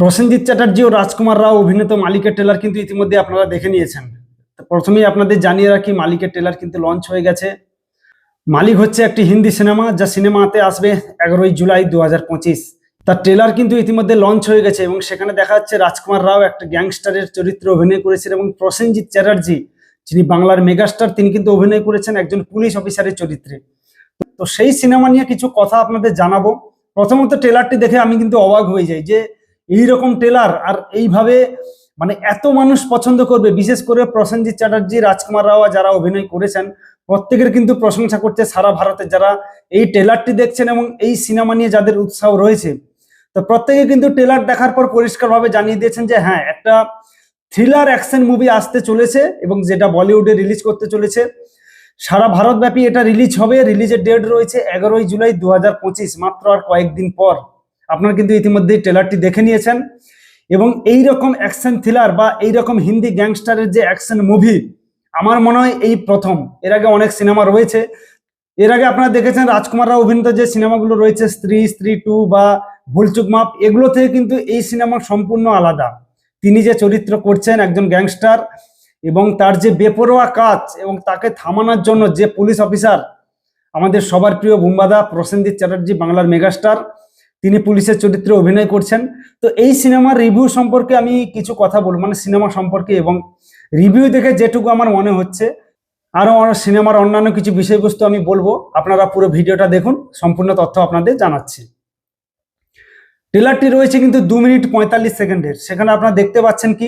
প্রসেনজিৎ চ্যাটার্জি ও রাজকুমার রাও অভিনীত মালিকের ট্রেলার কিন্তু ইতিমধ্যে আপনারা দেখে নিয়েছেন। তো প্রথমেই আপনাদের জানিয়ে রাখি, মালিকের ট্রেলার কিন্তু লঞ্চ হয়ে গেছে। মালিক হচ্ছে একটি হিন্দি সিনেমা, যা সিনেমাতে আসবে 11ই জুলাই 2025। তার ট্রেলার কিন্তু ইতিমধ্যে লঞ্চ হয়ে গেছে এবং সেখানে দেখা যাচ্ছে রাজকুমার রাও একটা গ্যাংস্টারের চরিত্রে অভিনয় করেছেন এবং প্রসেনজিৎ চ্যাটার্জি, যিনি বাংলার মেগাস্টার, তিনি কিন্তু অভিনয় করেছেন একজন পুলিশ অফিসারের চরিত্রে। তো সেই সিনেমা নিয়ে কিছু কথা আপনাদের জানাবো। প্রথমত ট্রেলারটি দেখে আমি কিন্তু অবাক হয়ে যাই যে এইরকম ট্রেলার আর এইভাবে মানে এত মানুষ পছন্দ করবে। বিশেষ করে প্রসেনজিৎ চ্যাটার্জি, রাজকুমার রাও যারা অভিনয় করেছেন প্রত্যেকের কিন্তু প্রশংসা করছে সারা ভারতে যারা এই ট্রেলারটি দেখছেন এবং এই সিনেমা নিয়ে যাদের উৎসাহ রয়েছে। তো প্রত্যেকে কিন্তু ট্রেলার দেখার পর পরিষ্কারভাবে জানিয়ে দিয়েছেন যে হ্যাঁ, একটা থ্রিলার অ্যাকশন মুভি আসতে চলেছে এবং যেটা বলিউডে রিলিজ করতে চলেছে। সারা ভারতব্যাপী এটা রিলিজ হবে। রিলিজের ডেট রয়েছে 11ই জুলাই 2025, মাত্র আর কয়েকদিন পর। আপনারা কিন্তু ইতিমধ্যেই ট্রেলারটি দেখে নিয়েছেন এবং এই রকম অ্যাকশন থ্রিলার বা এই রকম হিন্দি গ্যাংস্টারের যে অ্যাকশন মুভি আমার মনে হয় এই প্রথম। এর আগে অনেক সিনেমা রয়েছে। এর আগে আপনারা দেখেছেন রাজকুমার রাও অভিনীত যে সিনেমাগুলো রয়েছে, স্ত্রী, স্ত্রী 2 বা ভুলচুক মাপ, এগুলো থেকে কিন্তু এই সিনেমা সম্পূর্ণ আলাদা। তিনি যে চরিত্র করছেন একজন গ্যাংস্টার এবং তার যে বেপরোয়া কাজ এবং তাকে থামানোর জন্য যে পুলিশ অফিসার, আমাদের সবার প্রিয় বুম্বাদা প্রসেনজিৎ চ্যাটার্জি, বাংলার মেগাস্টার, তিনি পুলিশের চরিত্রে অভিনয় করছেন। তো এই সিনেমার রিভিউ সম্পর্কে আমি কিছু কথা বলবো, মানে সিনেমা সম্পর্কে, এবং রিভিউ দেখে যেটুকু আমার মনে হচ্ছে। আরো সিনেমার অন্যান্য কিছু বিষয়বস্তু আমি বলবো, আপনারা পুরো ভিডিওটা দেখুন, সম্পূর্ণ তথ্য আপনাদের জানাচ্ছি। ট্রেলারটি রয়েছে কিন্তু 2 মিনিট 45 সেকেন্ডের। সেখানে আপনারা দেখতে পাচ্ছেন কি,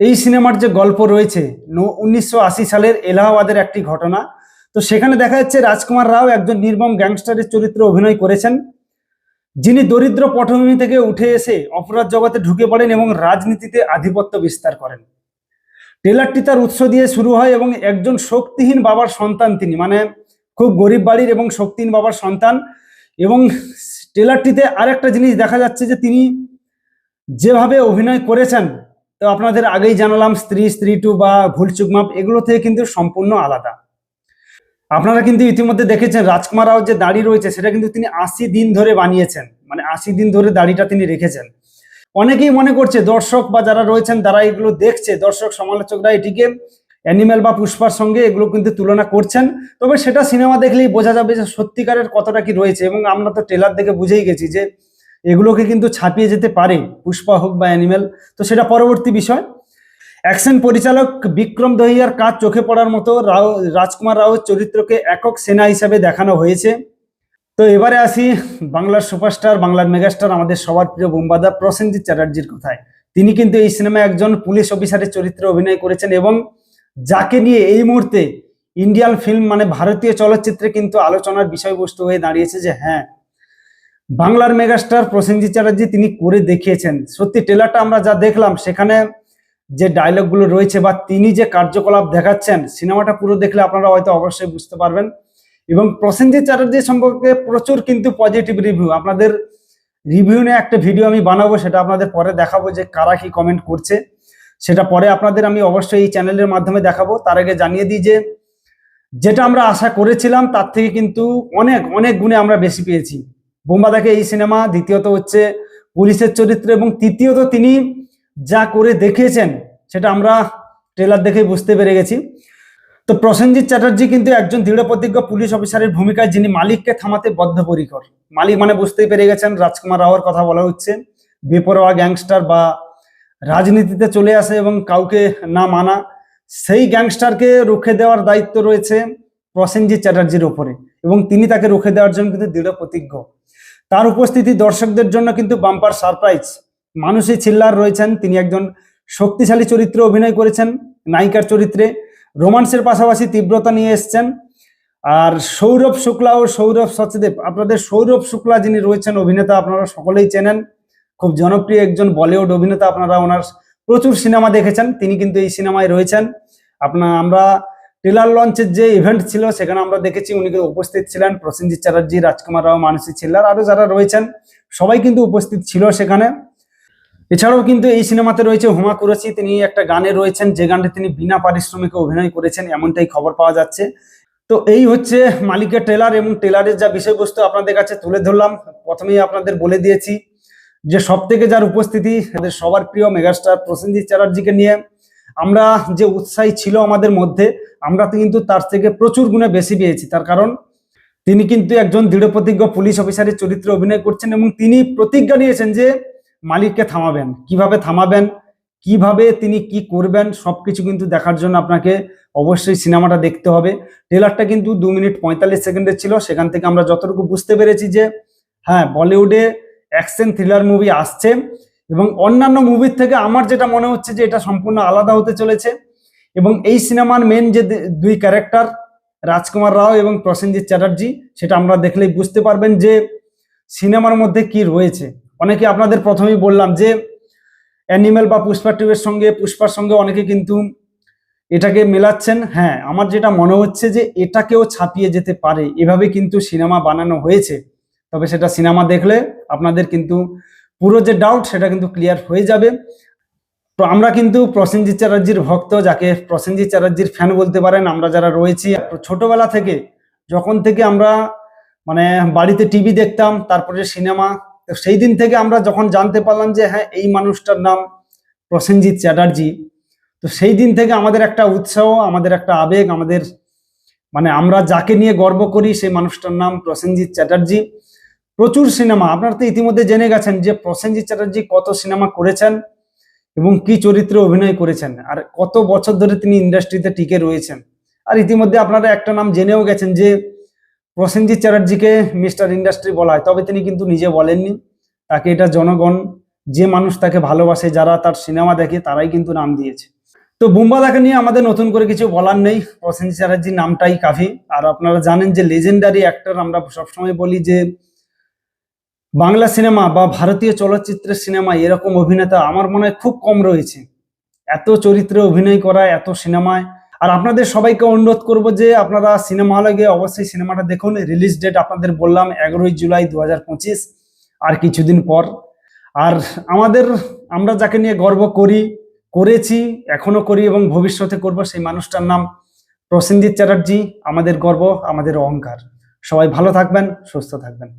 এই সিনেমার যে গল্প রয়েছে 1980 সালের এলাহাবাদের একটি ঘটনা। তো সেখানে দেখা যাচ্ছে রাজকুমার রাও একজন নির্মম গ্যাংস্টারের চরিত্রে অভিনয় করেছেন, যিনি দরিদ্র পটভূমি থেকে উঠে এসে অপরাধ জগতে ঢুকে পড়েন এবং রাজনীতিতে আধিপত্য বিস্তার করেন। ট্রেলারটি তার উৎস দিয়ে শুরু হয় এবং একজন শক্তিহীন বাবার সন্তান তিনি, মানে খুব গরিব বাড়ির এবং শক্তিহীন বাবার সন্তান। এবং ট্রেলারটিতে আরেকটা জিনিস দেখা যাচ্ছে যে তিনি যেভাবে অভিনয় করেছেন, তো আপনাদের আগেই জানালাম স্ত্রী, স্ত্রী 2 বা ভুলচুক মাপ, এগুলো থেকে কিন্তু সম্পূর্ণ আলাদা। আপনারা কিন্তু ইতিমধ্যে দেখেছেন রাজকুমার রাও যে দাড়ি রয়েছে সেটা কিন্তু তিনি 80 দিন ধরে বানিয়েছেন, মানে 80 দিন ধরে দাড়িটা তিনি রেখেছেন। অনেকেই মনে করছে, দর্শক বা যারা রয়েছেন তারা এগুলো দেখছে, দর্শক সমালোচকরা এটিকে অ্যানিমেল বা পুষ্পার সঙ্গে এগুলো কিন্তু তুলনা করছেন। তবে সেটা সিনেমা দেখলেই বোঝা যাবে যে সত্যিকারের কতটা কি রয়েছে। এবং আমরা তো ট্রেলার দেখে বুঝেই গেছি যে এগুলোকে কিন্তু ছাপিয়ে যেতে পারে, পুষ্পা হোক বা অ্যানিমেল, তো সেটা পরবর্তী বিষয়। অ্যাকশন পরিচালক বিক্রম দহিয়ার কাজ চোখে পড়ার মতো। রাজকুমার রাওয়ের চরিত্রকে একক সেনা হিসাবে দেখানো হয়েছে। তো এবারে আসি বাংলার সুপারস্টার, বাংলার মেগাস্টার, আমাদের সবার প্রিয় বুম্বাদা প্রসেনজিৎ চ্যাটার্জির কথায়। তিনি কিন্তু এই সিনেমায় একজন পুলিশ অফিসারের চরিত্রে অভিনয় করেছেন এবং যাকে নিয়ে এই মুহূর্তে ইন্ডিয়ান ফিল্ম, মানে ভারতীয় চলচ্চিত্রে কিন্তু আলোচনার বিষয়বস্তু হয়ে দাঁড়িয়েছে যে হ্যাঁ, বাংলার মেগাস্টার প্রসেনজিৎ চ্যাটার্জি তিনি করে দেখিয়েছেন। সত্যি ট্রেলারটা আমরা যা দেখলাম, সেখানে যে ডায়লগগুলো রয়েছে বা তিনি যে কার্যকলাপ দেখাচ্ছেন, সিনেমাটা পুরো দেখলে আপনারা হয়তো অবশ্যই বুঝতে পারবেন। এবং প্রসেনজিৎ চ্যাটার্জি সম্পর্কে প্রচুর কিন্তু পজিটিভ রিভিউ। আপনাদের রিভিউ নিয়ে একটা ভিডিও আমি বানাবো, সেটা আপনাদের পরে দেখাবো যে কারা কি কমেন্ট করছে, সেটা পরে আপনাদের আমি অবশ্যই এই চ্যানেলের মাধ্যমে দেখাবো। তার আগে জানিয়ে দিই যে যেটা আমরা আশা করেছিলাম তার থেকে কিন্তু অনেক অনেক গুণে আমরা বেশি পেয়েছি বোম্বাদাকে এই সিনেমা। দ্বিতীয়ত হচ্ছে পুলিশের চরিত্র এবং তৃতীয়ত তিনি যা করে দেখিয়েছেন সেটা আমরা ট্রেলার দেখে বুঝতে পেরে গেছি। তো প্রসেনজিৎ চ্যাটার্জি কিন্তু একজন দৃঢ়প্রতিজ্ঞ পুলিশ অফিসারের ভূমিকায়, যিনি মালিককে থামাতে বদ্ধপরিকর। মালিক মানে বুঝতেই পেরে গেছেন রাজকুমার রাওয়ের কথা বলা হচ্ছে, বেপরোয়া গ্যাংস্টার বা রাজনীতিতে চলে আসে এবং কাউকে না মানা, সেই গ্যাংস্টারকে রুখে দেওয়ার দায়িত্ব রয়েছে প্রসেনজিৎ চ্যাটার্জির ওপরে এবং তিনি তাকে রুখে দেওয়ার জন্য কিন্তু দৃঢ় প্রতিজ্ঞ। তার উপস্থিতি দর্শকদের জন্য কিন্তু বাম্পার সারপ্রাইজ। মানুষই ছিল্লার রয়েছেন, তিনি একজন শক্তিশালী চরিত্রে অভিনয় করেছেন, নায়িকার চরিত্রে। রোমান্সের পাশাপাশি তীব্রতা নিয়ে এসছেন। আর সৌরভ শুক্লা ও সৌরভ সচদেব, আপনাদের সৌরভ শুক্লা যিনি রয়েছেন অভিনেতা, আপনারা সকলেই চেনেন, খুব জনপ্রিয় একজন বলিউড অভিনেতা। আপনারা ওনার প্রচুর সিনেমা দেখেছেন, তিনি কিন্তু এই সিনেমায় রয়েছেন। আমরা ট্রেলার লঞ্চের যে ইভেন্ট ছিল সেখানে আমরা দেখেছি উনি উপস্থিত ছিলেন, প্রসেনজিৎ চ্যাটার্জি, রাজকুমার রাও, মানসী ছিল্লার, আরো যারা রয়েছেন সবাই কিন্তু উপস্থিত ছিল সেখানে। এছাড়াও কিন্তু এই সিনেমাতে রয়েছে হুমা কুরেশি, তিনি একটা গানে রয়েছেন যে গানটি তিনি বিনা পারিশ্রমিকে অভিনয় করেছেন, এমনটাই খবর পাওয়া যাচ্ছে। তো এই হচ্ছে মালিকের ট্রেলার এবং ট্রেলারের যা বিষয়বস্তু আপনাদের কাছে তুলে ধরলাম। প্রথমেই আপনাদের বলে দিয়েছি যে সব থেকে যার উপস্থিতি আমাদের সবার প্রিয় মেগাস্টার প্রসেনজিৎ চ্যাটার্জিকে নিয়ে আমরা যে উৎসাহী ছিল আমাদের মধ্যে, আমরা তো কিন্তু তার থেকে প্রচুর গুণে বেশি পেয়েছি। তার কারণ তিনি কিন্তু একজন দৃঢ়প্রতিজ্ঞ পুলিশ অফিসারের চরিত্রে অভিনয় করছেন এবং তিনি প্রতিজ্ঞা নিয়েছেন যে মালিককে থামাবেন, কিভাবে তিনি কি করবেন সবকিছু কিন্তু দেখার জন্য আপনাকে অবশ্যই সিনেমাটা দেখতে হবে। ট্রেলারটা কিন্তু 2 মিনিট 45 সেকেন্ডের ছিল, সেখান থেকে আমরা যতটুকু বুঝতে পেরেছি যে হ্যাঁ, বলিউডে অ্যাকশন থ্রিলার মুভি আসছে এবং অন্যান্য মুভির থেকে আমার যেটা মনে হচ্ছে যে এটা সম্পূর্ণ আলাদা হতে চলেছে। এবং এই সিনেমার মেন যে দুই ক্যারেক্টার রাজকুমার রাও এবং প্রসেনজিৎ চ্যাটার্জি, সেটা আমরা দেখলেই বুঝতে পারবেন যে সিনেমার মধ্যে কি রয়েছে। অনেকে আপনাদের প্রথমেই বললাম যে অ্যানিমেল বা পুষ্পা 2 এর সঙ্গে, পুষ্পার সঙ্গে অনেকে কিন্তু এটাকে মেলাচ্ছেন। হ্যাঁ, আমার যেটা মনে হচ্ছে যে এটাকেও ছাপিয়ে যেতে পারে, এভাবে কিন্তু সিনেমা বানানো হয়েছে। তবে সেটা সিনেমা দেখলে আপনাদের কিন্তু পুরো যে ডাউট সেটা কিন্তু ক্লিয়ার হয়ে যাবে। তো আমরা কিন্তু প্রসেনজিৎ চ্যাটার্জির ভক্ত, যাকে প্রসেনজিৎ চ্যাটার্জির ফ্যান বলতে পারেন আমরা যারা রয়েছি। ছোটবেলা থেকে যখন থেকে আমরা মানে বাড়িতে টিভি দেখতাম, তারপরে সিনেমা, তো সেই দিন থেকে আমরা যখন জানতে পারলাম যে হ্যাঁ এই মানুষটার নাম প্রসেনজিৎ চ্যাটার্জি, তো সেই দিন থেকে আমাদের একটা উৎসাহ, আমাদের একটা আবেগ, আমাদের মানে আমরা যাকে নিয়ে গর্ব করি সেই মানুষটার নাম প্রসেনজিৎ চ্যাটার্জি। প্রচুর সিনেমা আপনারা তো ইতিমধ্যে জেনে গেছেন যে প্রসেনজিৎ চ্যাটার্জি কত সিনেমা করেছেন এবং কি চরিত্রে অভিনয় করেছেন, আর কত বছর ধরে তিনি ইন্ডাস্ট্রিতে টিকে রয়েছেন। আর ইতিমধ্যে আপনারা একটা নাম জেনেও গেছেন যে প্রসেনজিৎ চ্যাটার্জিকে মিস্টার ইন্ডাস্ট্রি বলা হয়, তবে তিনি কিন্তু নিজে বলেননি। তাকে এটা জনগণ, যে মানুষ তাকে ভালোবাসে, যারা তার সিনেমা দেখে, তারাই কিন্তু নাম দিয়েছে। তো বুম্বাদাকে নিয়ে আমাদের নতুন করে কিছু বলার নেই, প্রসেনজিৎ চ্যাটার্জির নামটাই কাফি। আর আপনারা জানেন যে লেজেন্ডারি অ্যাক্টর, আমরা সবসময় বলি যে বাংলা সিনেমা বা ভারতীয় চলচ্চিত্রের সিনেমা এরকম অভিনেতা আমার মনে হয় খুব কম রয়েছে, এত চরিত্রে অভিনয় করা, এত সিনেমায়। আর আপনাদের সবাইকে অনুরোধ করব যে আপনারা সিনেমা হলে গিয়ে অবশ্যই সিনেমাটা দেখুন। রিলিজ ডেট আপনাদের বললাম 11 জুলাই 2025, আর কিছুদিন পর। আর আমরা যাকে নিয়ে গর্ব করেছি, এখনো করি এবং ভবিষ্যতে করব, সেই মানুষটার নাম প্রসেনজিৎ চ্যাটার্জি। আমাদের গর্ব, আমাদের অহংকার। সবাই ভালো থাকবেন, সুস্থ থাকবেন।